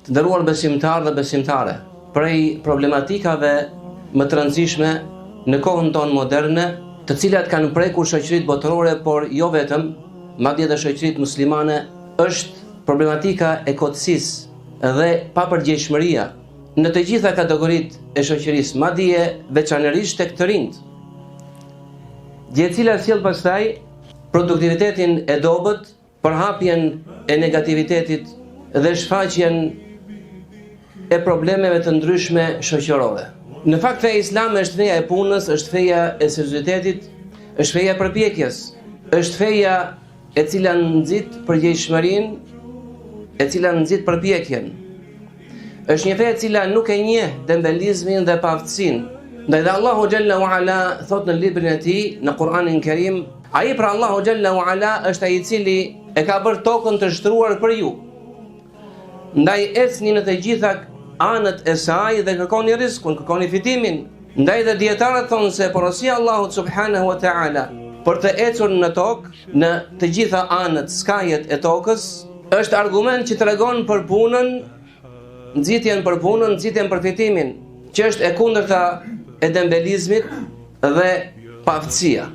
Të nderuar besimtarë dhe besimtare, prej problematikave më të rëndësishme në kohën tonë moderne, të cilat kanë prekur shoqëritë botërore, por jo vetëm, madje edhe shoqëritë muslimane, është problematika e kotësisë dhe papërgjegjshmëria në të gjitha kategoritë e shoqërisë, madje veçanërisht tek të rinjt, gjë e cila sjell pastaj produktivitetin e dobët, përhapjen e negativitetit dhe shfaqjen e problemeve të ndryshme shoqërore. Në fakt feja islame është feja e punës, është feja e seriozitetit, është feja e përpjekjes, është feja e cila nxit përgjegjshmërinë, e cila nxit përpjekjen. Është një fe e cila nuk e njeh dembelizmin dhe paaftësinë. Ndaj dhe Allahu Xhalla wa Ala thot në librin e tij, në Kur'anin Kerim, ai pra Allahu Xhalla wa Ala është ai i cili e ka bërë tokën të shtruar për ju. Ndaj ecni në të gjitha anët e saj dhe kërkoni rizkun, kërkoni fitimin. Ndaj dhe dietarët thonë se porosia Allahut subhanahu wa ta'ala për të ecur në tokë, në të gjitha anët, skajet e tokës, është argument që tregon për punën, nxitjen për punën, nxitjen për fitimin, që është e kundërta e dembelizmit dhe paaftësia.